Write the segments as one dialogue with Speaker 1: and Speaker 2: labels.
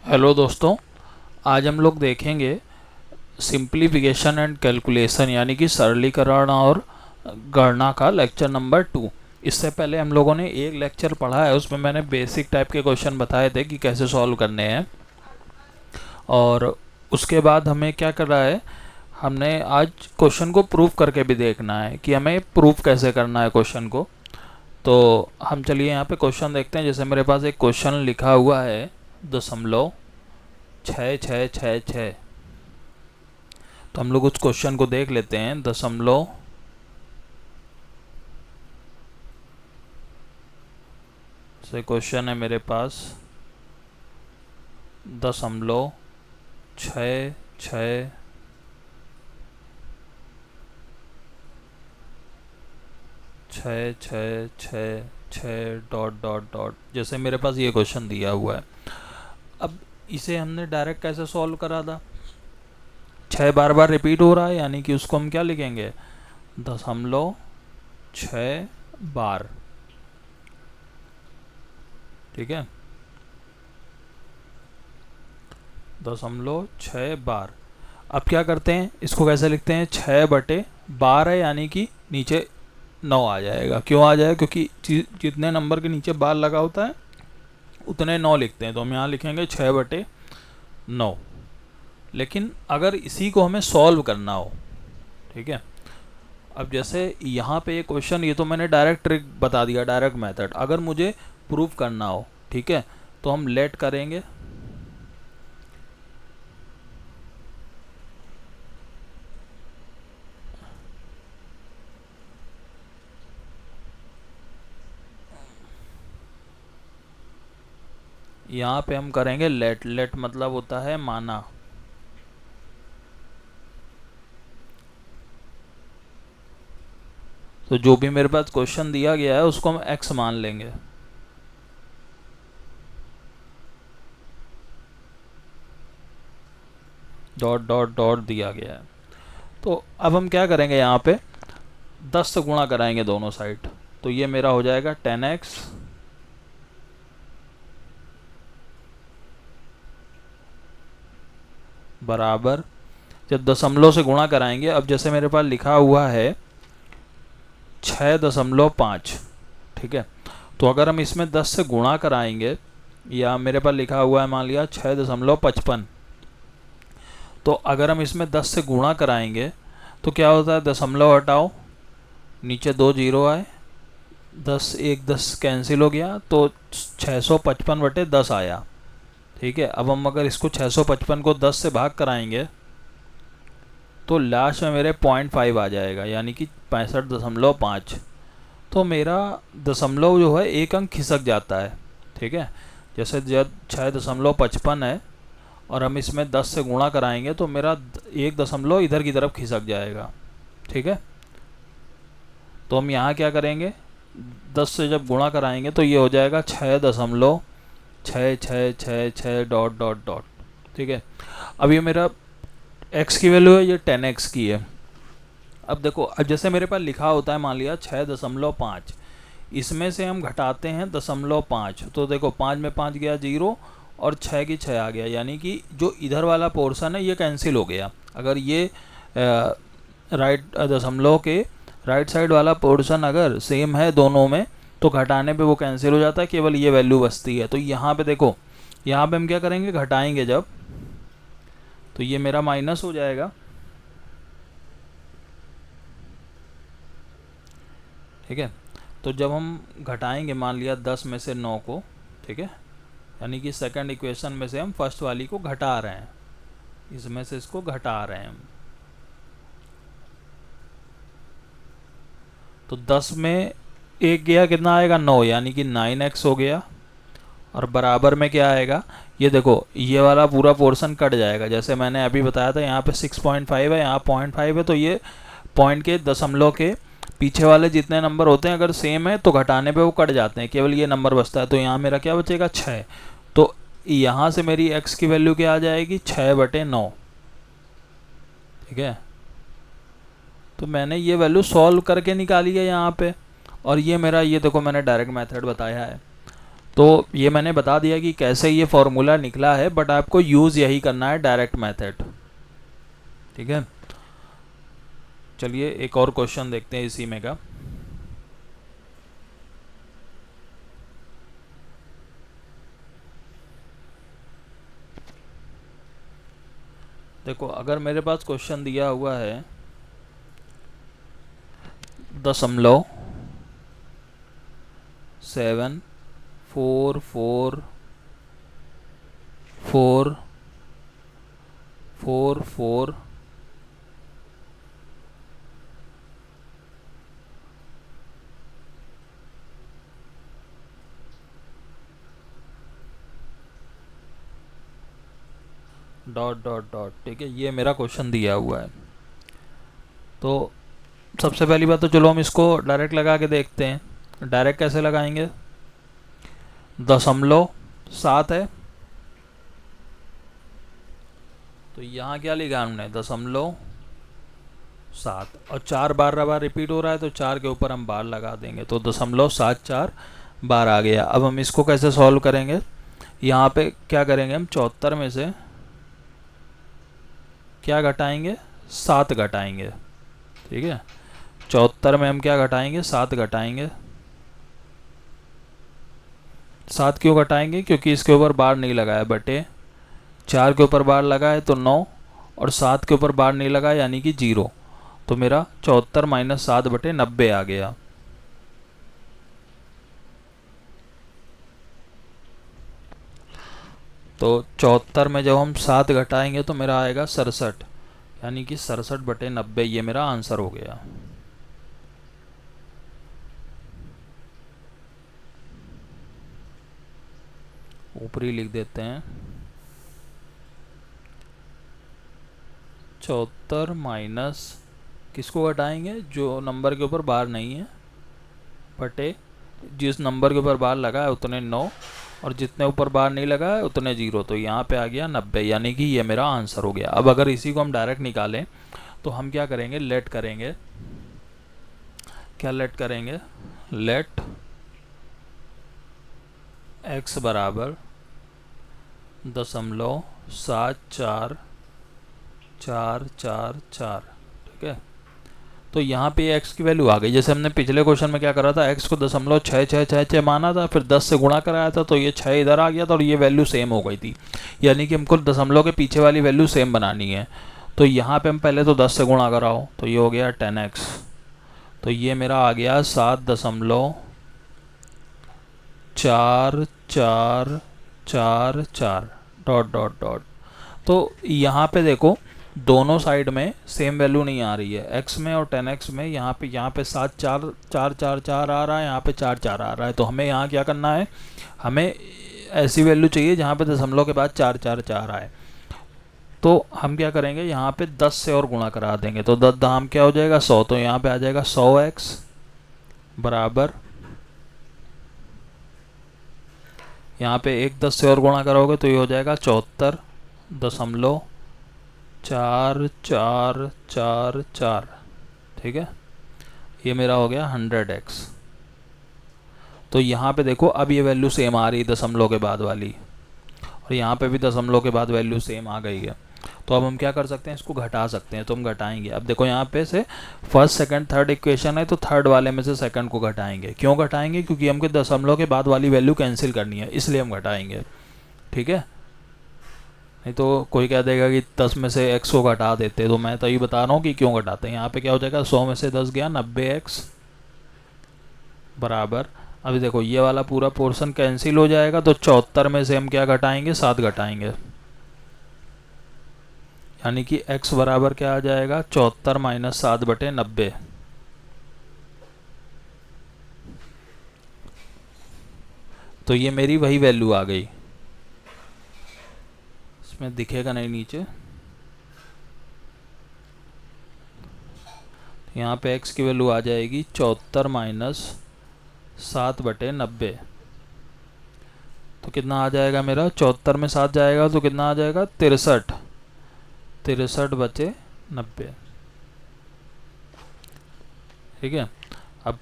Speaker 1: Hello दोस्तों, आज हम लोग देखेंगे सिंप्लीफिकेशन एंड कैलकुलेशन यानी कि सरलीकरण और गणना का लेक्चर नंबर 2। इससे पहले हम लोगों ने एक लेक्चर पढ़ा है, उसमें मैंने बेसिक टाइप के क्वेश्चन बताए थे कि कैसे सॉल्व करने हैं। और उसके बाद हमें क्या कर रहा है, हमने आज क्वेश्चन को प्रूफ करके भी देखना है कि हमें प्रूफ कैसे करना है क्वेश्चन को। तो हम चलिए यहाँ पे क्वेश्चन देखते हैं। जैसे मेरे पास एक क्वेश्चन लिखा हुआ है 0.6666। तो हम लोग उस क्वेश्चन को देख लेते हैं। दशमलव से क्वेश्चन है मेरे पास 0.66 छः छः छः छः डॉट डॉट डॉट, जैसे मेरे पास ये क्वेश्चन दिया हुआ है। अब इसे हमने डायरेक्ट कैसे सॉल्व करा था, 6 बार बार रिपीट हो रहा है, यानी कि उसको हम क्या लिखेंगे 0.6 बार। ठीक है, 0.6 बार। अब क्या करते हैं, इसको कैसे लिखते हैं, 6/12 है, यानी कि नीचे 9 आ जाएगा। क्यों आ जाएगा, क्योंकि जितने नंबर के नीचे बार लगा होता है उतने 9 लिखते हैं। तो हम यहाँ लिखेंगे 6/9। लेकिन अगर इसी को हमें सॉल्व करना हो, ठीक है, अब जैसे यहाँ पे ये क्वेश्चन, ये तो मैंने डायरेक्ट ट्रिक बता दिया, डायरेक्ट मेथड। अगर मुझे प्रूफ करना हो, ठीक है, तो हम लेट करेंगे। यहाँ पे हम करेंगे लेट। लेट मतलब होता है माना। तो जो भी मेरे पास क्वेश्चन दिया गया है उसको हम x मान लेंगे। डॉट डॉट डॉट दिया गया है। तो अब हम क्या करेंगे, यहाँ पे 10 से गुणा कराएंगे दोनों साइड। तो ये मेरा हो जाएगा 10x बराबर, जब दशमलव से गुणा कराएंगे, अब जैसे मेरे पास लिखा हुआ है 6.5, ठीक है, तो अगर हम इसमें 10 से गुणा कराएंगे, या मेरे पास लिखा हुआ है मान लिया 6.55, तो अगर हम इसमें 10 से गुणा कराएंगे तो क्या होता है, दशमलव हटाओ, नीचे 2 जीरो आए, 10 1 10 कैंसिल हो गया, तो 655/10 आया। ठीक है, अब हम अगर इसको 655 को 10 से भाग कराएंगे तो लास्ट में मेरे 0.5 आ जाएगा, यानी कि 65.5। तो मेरा दशमलव जो है एक अंक खिसक जाता है। ठीक है, जैसे जब 6.55 है और हम इसमें 10 से गुणा कराएंगे तो मेरा एक दशमलव इधर की तरफ खिसक जाएगा। ठीक है, तो हम यहाँ क्या करेंगे, 10 से जब गुणा कराएंगे तो ये हो जाएगा 6.666 डॉट डॉट डॉट। ठीक है, अब ये मेरा x की वैल्यू है, ये 10x की है। अब देखो, अब जैसे मेरे पास लिखा होता है मान लिया 6.5, इसमें से हम घटाते हैं 0.5, तो देखो 5 में 5 गया 0 और 6 की 6 आ गया, यानी कि जो इधर वाला पोर्शन है ये कैंसिल हो गया। अगर ये राइट दशमलव के राइट साइड वाला पोर्शन अगर सेम है दोनों में तो घटाने पे वो कैंसिल हो जाता है, केवल ये वैल्यू बचती है। तो यहाँ पे देखो, यहाँ पे हम क्या करेंगे, घटाएंगे जब, तो ये मेरा माइनस हो जाएगा। ठीक है, तो जब हम घटाएंगे मान लिया 10 में से 9 को, ठीक है, यानी कि सेकंड इक्वेशन में से हम फर्स्ट वाली को घटा रहे हैं, इसमें से इसको घटा रहे हैं हम। तो 10 में एक गया, कितना आएगा 9, यानी कि 9x हो गया। और बराबर में क्या आएगा, ये देखो ये वाला पूरा पोर्शन कट जाएगा। जैसे मैंने अभी बताया था यहाँ पे 6.5 है, यहाँ 0.5 है, तो ये पॉइंट के दशमलव के पीछे वाले जितने नंबर होते हैं अगर सेम है तो घटाने पे वो कट जाते हैं, केवल ये नंबर बचता है। तो यहाँ मेरा क्या बचेगा 6। तो यहाँ से मेरी x की वैल्यू क्या आ जाएगी, 6/9। ठीक है, तो मैंने ये वैल्यू सॉल्व करके निकाली है यहाँ पे। और ये मेरा, ये देखो मैंने डायरेक्ट मेथड बताया है। तो ये मैंने बता दिया कि कैसे ये फॉर्मूला निकला है, बट आपको यूज़ यही करना है, डायरेक्ट मेथड। ठीक है, चलिए एक और क्वेश्चन देखते हैं इसी में का। देखो अगर मेरे पास क्वेश्चन दिया हुआ है 0.744444 डॉट डॉट डॉट, ठीक है, ये मेरा क्वेश्चन दिया हुआ है। तो सबसे पहली बात तो चलो हम इसको डायरेक्ट लगा के देखते हैं। डायरेक्ट कैसे लगाएंगे, 0.7 है, तो यहाँ क्या लिखा हमने, 0.7, और 4 बार रिपीट हो रहा है तो 4 के ऊपर हम बार लगा देंगे, तो 0.74 बार आ गया। अब हम इसको कैसे सॉल्व करेंगे, यहाँ पे क्या करेंगे हम, 74 में से क्या घटाएंगे, 7 घटाएंगे। ठीक है, 74 में हम क्या घटाएंगे, 7 घटाएंगे। 7 क्यों घटाएंगे, क्योंकि इसके ऊपर बार नहीं लगाया, बटे 4 के ऊपर बार लगा है तो 9, और 7 के ऊपर बार नहीं लगा यानी कि 0, तो मेरा 74 माइनस 7 बटे 90 आ गया। तो 74 में जब हम 7 घटाएंगे तो मेरा आएगा 67, यानी कि 67 बटे 90, ये मेरा आंसर हो गया। ऊपरी लिख देते हैं, 74 माइनस किसको घटाएंगे, जो नंबर के ऊपर बार नहीं है, बटे जिस नंबर के ऊपर बार लगा है उतने 9, और जितने ऊपर बार नहीं लगा है उतने 0, तो यहाँ पे आ गया 90, यानी कि ये मेरा आंसर हो गया। अब अगर इसी को हम डायरेक्ट निकालें तो हम क्या करेंगे, लेट करेंगे। क्या लेट करेंगे, लेट x बराबर 0.7444, ठीक है। तो यहाँ पे x की वैल्यू आ गई। जैसे हमने पिछले क्वेश्चन में क्या करा था, x को 0.6666 माना था, फिर 10 से गुणा कराया था, तो ये 6 इधर आ गया था और ये वैल्यू सेम हो गई थी, यानी कि हमको दशमलव के पीछे वाली वैल्यू सेम बनानी है। तो यहाँ पे हम पहले तो 10 से गुणा कराओ, तो ये हो गया 10x, तो ये मेरा आ गया 7.4444 डॉट डॉट डॉट। तो यहाँ पे देखो दोनों साइड में सेम वैल्यू नहीं आ रही है, x में और 10x में। यहाँ पे 7.4444 आ रहा है, यहाँ पे 4.4 आ रहा है। तो हमें यहाँ क्या करना है, हमें ऐसी वैल्यू चाहिए जहाँ पे दशमलव के बाद 4.4 आए। तो हम क्या करेंगे, यहाँ पे 10 से और गुणा करा देंगे, तो 10 दाम क्या हो जाएगा, 100, तो यहाँ पे आ जाएगा 100x बराबर, यहाँ पे 10 से और गुणा करोगे तो ये हो जाएगा 74.4444, ठीक है। ये मेरा हो गया 100x। तो यहाँ पे देखो अब ये वैल्यू सेम आ रही है दशमलव के बाद वाली, और यहाँ पे भी दशमलव के बाद वैल्यू सेम आ गई है। तो अब हम क्या कर सकते हैं, इसको घटा सकते हैं, तो हम घटाएंगे। अब देखो यहाँ पे से फर्स्ट सेकंड थर्ड इक्वेशन है, तो थर्ड वाले में से सेकंड को घटाएंगे। क्यों घटाएंगे, क्योंकि हमको दशमलव के बाद वाली वैल्यू कैंसिल करनी है, इसलिए हम घटाएंगे, ठीक है। नहीं तो कोई कह देगा कि 10 में से x को घटा देते, तो मैं तो ये बता रहा हूँ कि क्यों घटाते हैं। यहाँ पे क्या हो जाएगा, 100 में से 10 गया, 90x बराबर, अभी देखो ये वाला पूरा पोर्शन कैंसिल हो जाएगा, तो 74 में से हम क्या घटाएंगे, 7 घटाएंगे, यानी कि x बराबर क्या आ जाएगा, 74 माइनस 7 बटे 90। तो ये मेरी वही वैल्यू आ गई, इसमें दिखेगा नहीं नीचे। यहाँ पे x की वैल्यू आ जाएगी 74 माइनस 7 बटे 90, तो कितना आ जाएगा मेरा, 74 में 7 जाएगा तो कितना आ जाएगा, 63 बचे 90, ठीक है। अब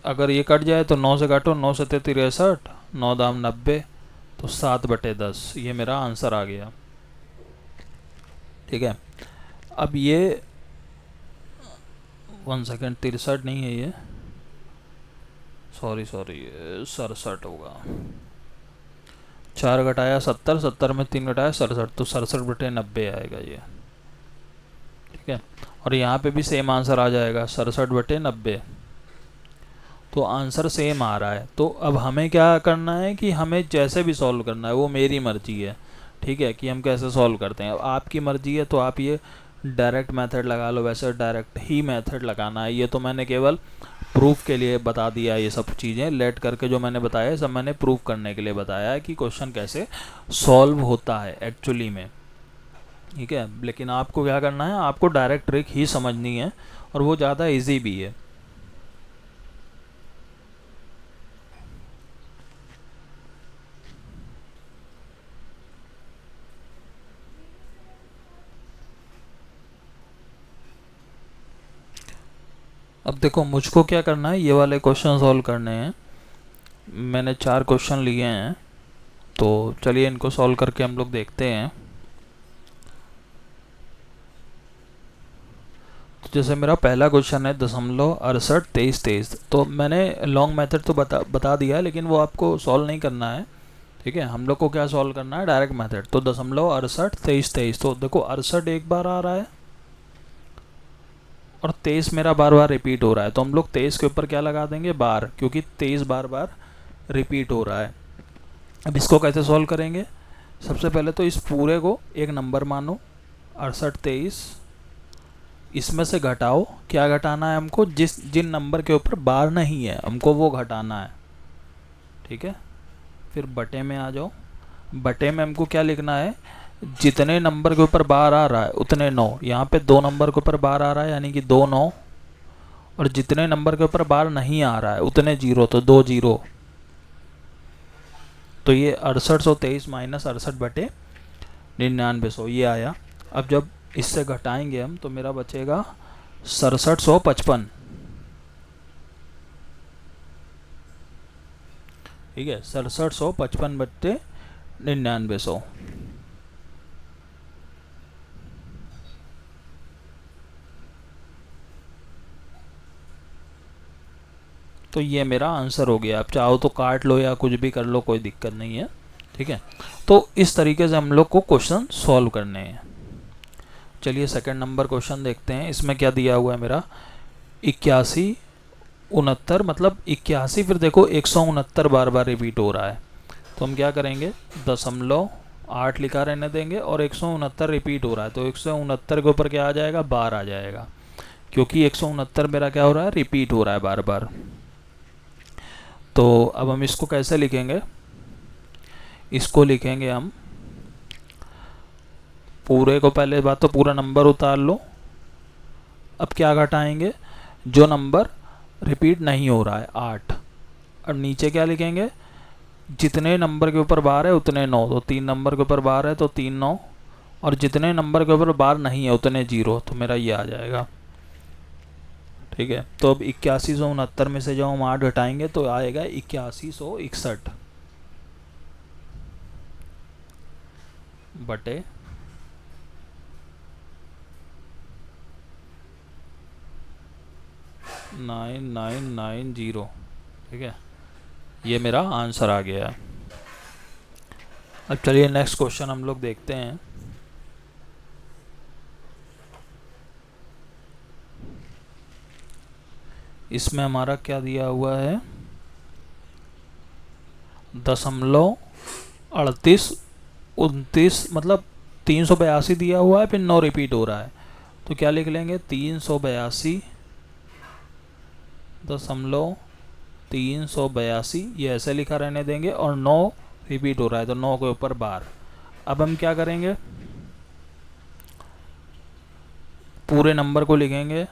Speaker 1: अगर ये कट जाए तो 9 से काटो, 9 से 63, 9 दाम 90, तो 7/10 ये मेरा आंसर आ गया। ठीक है, अब ये 1 सेकेंड, 63 नहीं है ये, सॉरी 67 होगा। 4 घटाया 70, 70 में 3 घटाया 67, तो 67/90 आएगा ये। ठीक है, और यहाँ पे भी सेम आंसर आ जाएगा 67/90, तो आंसर सेम आ रहा है। तो अब हमें क्या करना है कि हमें जैसे भी सॉल्व करना है, वो मेरी मर्जी है। ठीक है, कि हम कैसे सॉल्व करते हैं, अब आपकी मर्जी है, तो आप ये डायरेक्ट मेथड लगा लो, वैसे डायरेक्ट ही मेथड लगाना है। ये तो मैंने केवल प्रूफ के लिए बता दिया, ये सब चीज़ें लेट करके जो मैंने बताया सब मैंने प्रूफ करने के लिए बताया है कि क्वेश्चन कैसे सॉल्व होता है एक्चुअली में। ठीक है, लेकिन आपको क्या करना है, आपको डायरेक्ट ट्रिक ही समझनी है, और वो ज़्यादा इजी भी है। अब देखो मुझको क्या करना है, ये वाले क्वेश्चन सॉल्व करने हैं। मैंने 4 क्वेश्चन लिए हैं, तो चलिए इनको सॉल्व करके हम लोग देखते हैं। तो जैसे मेरा पहला क्वेश्चन है 0.682323, तो मैंने लॉन्ग मेथड तो बता दिया, लेकिन वो आपको सॉल्व नहीं करना है। ठीक है, हम लोग को क्या सॉल्व करना है, डायरेक्ट मेथड। तो 0.682323, तो देखो 68 एक बार आ रहा है और 23 मेरा बार बार रिपीट हो रहा है, तो हम लोग 23 के ऊपर क्या लगा देंगे, बार, क्योंकि 23 बार बार रिपीट हो रहा है। अब इसको कैसे सॉल्व करेंगे, सबसे पहले तो इस पूरे को एक नंबर मानो 6823, इसमें से घटाओ, क्या घटाना है हमको, जिन नंबर के ऊपर बार नहीं है हमको वो घटाना है। ठीक है, फिर बटे में आ जाओ। बटे में हमको क्या लिखना है, जितने नंबर के ऊपर बार आ रहा है उतने 9, यहाँ पे 2 नंबर के ऊपर बार आ रहा है यानी कि 2 9, और जितने नंबर के ऊपर बार नहीं आ रहा है उतने 0, तो 2 0। तो ये 6823 माइनस 68/99 ये आया। अब जब इससे घटाएंगे हम, तो मेरा बचेगा 6755। ठीक है, 6755/99। तो ये मेरा आंसर हो गया। आप चाहो तो काट लो या कुछ भी कर लो, कोई दिक्कत नहीं है। ठीक है, तो इस तरीके से हम लोग को क्वेश्चन सॉल्व करने हैं। चलिए सेकंड नंबर क्वेश्चन देखते हैं। इसमें क्या दिया हुआ है मेरा, 81 69, मतलब 81, फिर देखो 169 बार बार रिपीट हो रहा है, तो हम क्या करेंगे, 0.8 लिखा रहने देंगे, और 169 रिपीट हो रहा है, तो 169 के ऊपर क्या आ जाएगा, बार आ जाएगा, क्योंकि 169 मेरा क्या हो रहा है, रिपीट हो रहा है बार बार। तो अब हम इसको कैसे लिखेंगे, इसको लिखेंगे हम, पूरे को पहले बात तो पूरा नंबर उतार लो। अब क्या घटाएंगे, जो नंबर रिपीट नहीं हो रहा है 8, और नीचे क्या लिखेंगे, जितने नंबर के ऊपर बार है उतने 9, तो 3 नंबर के ऊपर बार है तो 3 9, और जितने नंबर के ऊपर बार नहीं है उतने 0, तो मेरा ये आ जाएगा। ठीक है, तो अब 8169 में से जब हम 8 घटाएंगे तो आएगा 8161 बटे 9990। ठीक है, ये मेरा आंसर आ गया है। अब चलिए नेक्स्ट क्वेश्चन हम लोग देखते हैं। इसमें हमारा क्या दिया हुआ है, 0.3829, मतलब 382 दिया हुआ है, फिर 9 रिपीट हो रहा है, तो क्या लिख लेंगे, 382.382 ये ऐसे लिखा रहने देंगे, और 9 रिपीट हो रहा है तो 9 के ऊपर बार। अब हम क्या करेंगे, पूरे नंबर को लिखेंगे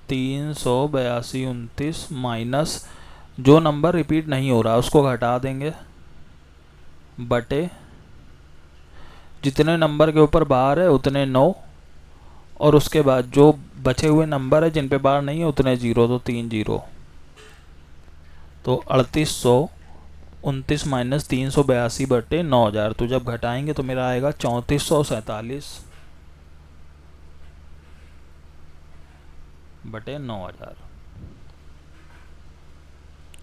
Speaker 1: 382.29 माइनस जो नंबर रिपीट नहीं हो रहा उसको घटा देंगे, बटे जितने नंबर के ऊपर बार है उतने 9, और उसके बाद जो बचे हुए नंबर है जिन पे बार नहीं है उतने 0, तो 3 0, तो 3800 29 माइनस 382 बटे 9000, तो जब घटाएंगे तो मेरा आएगा 3447 बटे 9000।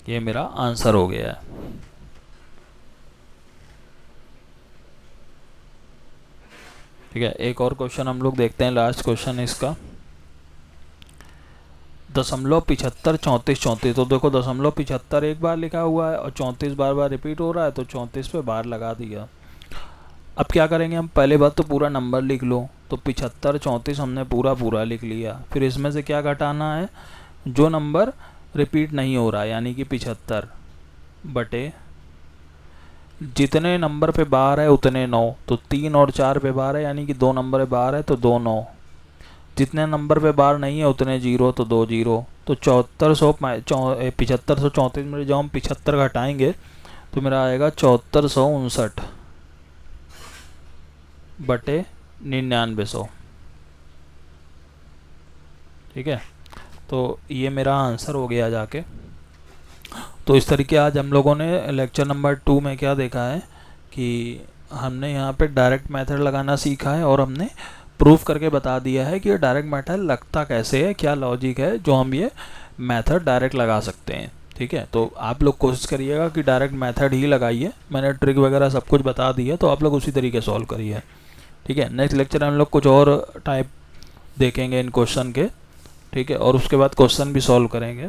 Speaker 1: ये मेरा आंसर हो गया है। ठीक है, एक और क्वेश्चन हम लोग देखते हैं, लास्ट क्वेश्चन इसका। 0.75 34 34, तो देखो 0.75 एक बार लिखा हुआ है और 34 बार बार रिपीट हो रहा है, तो 34 पे बार लगा दिया। अब क्या करेंगे हम, पहले बात तो पूरा नंबर लिख लो, तो 75 34 हमने पूरा पूरा लिख लिया। फिर इसमें से क्या घटाना है, जो नंबर रिपीट नहीं हो रहा है, यानी कि 75 बटे जितने नंबर पे बार है उतने 9, तो 3 और 4 पे बार है, यानी कि 2 नंबर पे बार है तो 2 9। जितने नंबर पे बार नहीं है उतने 0, तो 2 0। तो 7534 में जब हम 75 घटाएंगे तो मेरा आएगा 7459 बटे 9900। ठीक है, तो ये मेरा आंसर हो गया जाके। तो इस तरीके आज हम लोगों ने लेक्चर नंबर 2 में क्या देखा है कि हमने यहाँ पे डायरेक्ट मेथड लगाना सीखा है और हमने प्रूफ करके बता दिया है कि ये डायरेक्ट मेथड लगता कैसे है, क्या लॉजिक है जो हम ये मेथड डायरेक्ट लगा सकते हैं। ठीक है, तो आप लोग कोशिश करिएगा कि डायरेक्ट मेथड ही लगाइए। मैंने ट्रिक वगैरह सब कुछ बता दिया, तो आप लोग उसी तरीके सॉल्व करिए। ठीक है, नेक्स्ट लेक्चर हम लोग कुछ और टाइप देखेंगे इन क्वेश्चन के। ठीक है, और उसके बाद क्वेश्चन भी सॉल्व करेंगे।